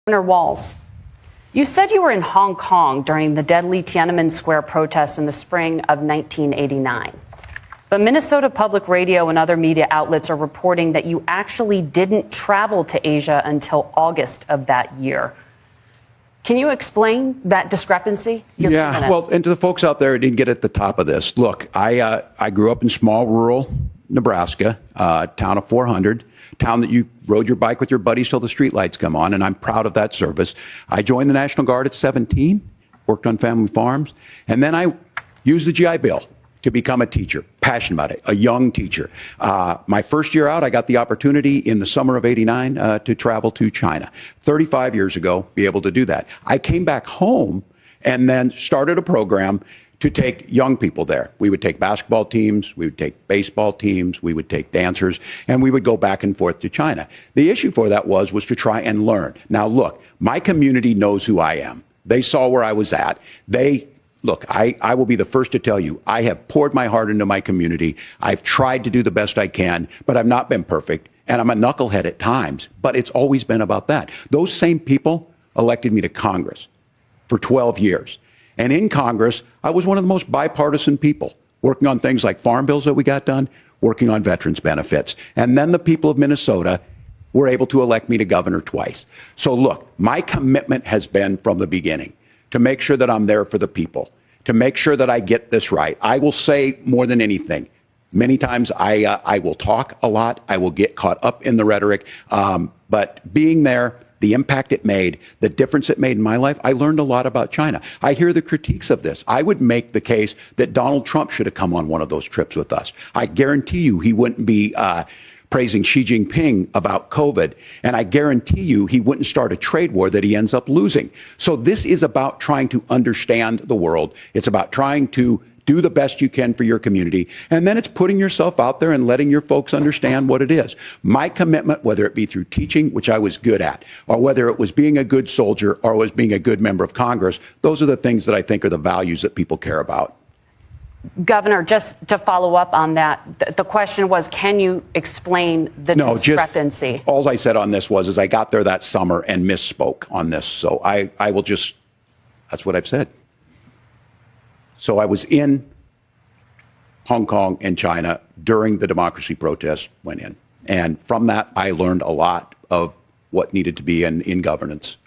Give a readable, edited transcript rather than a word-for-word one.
Governor Walz, you said you were in Hong Kong during the deadly Tiananmen Square protests in the spring of 1989. But Minnesota Public Radio and other media outlets are reporting that you actually didn't travel to Asia until August of that year. Can you explain that discrepancy? Yeah, well, and to the folks out there who didn't get at the top of this, look, I grew up in small rural Nebraska, town of 400, town that you rode your bike with your buddies till the streetlights come on, and I'm proud of that service. I joined the National Guard at 17, worked on family farms, and then I used the GI Bill to become a teacher, passionate about it, a young teacher. My first year out, I got the opportunity in the summer of '89 to travel to China. 35 years ago, be able to do that. I came back home and then started a program to take young people there. We would take basketball teams, we would take baseball teams, we would take dancers, and we would go back and forth to China. The issue for that was to try and learn. Now, look, my community knows who I am. They saw where I was at. Look, I will be the first to tell you, I have poured my heart into my community. I've tried to do the best I can, but I've not been perfect. And I'm a knucklehead at times, but it's always been about that. Those same people elected me to Congress for 12 years. And in Congress, I was one of the most bipartisan people, working on things like farm bills that we got done, working on veterans benefits. And then the people of Minnesota were able to elect me to governor twice. So look, my commitment has been from the beginning to make sure that I'm there for the people, to make sure that I get this right. I will say more than anything, many times I will talk a lot. I will get caught up in the rhetoric. But being there, the impact it made, the difference it made in my life, I learned a lot about China. I hear the critiques of this. I would make the case that Donald Trump should have come on one of those trips with us. I guarantee you he wouldn't be praising Xi Jinping about COVID. And I guarantee you he wouldn't start a trade war that he ends up losing. So this is about trying to understand the world. It's about trying to do the best you can for your community. And then it's putting yourself out there and letting your folks understand what it is. My commitment, whether it be through teaching, which I was good at, or whether it was being a good soldier or was being a good member of Congress, those are the things that I think are the values that people care about. Governor, just to follow up on that, the question was, can you explain the discrepancy? All I said on this was I got there that summer and misspoke on this. So I will just, that's what I've said. So I was in Hong Kong and China during the democracy protests went in. And from that, I learned a lot of what needed to be in governance.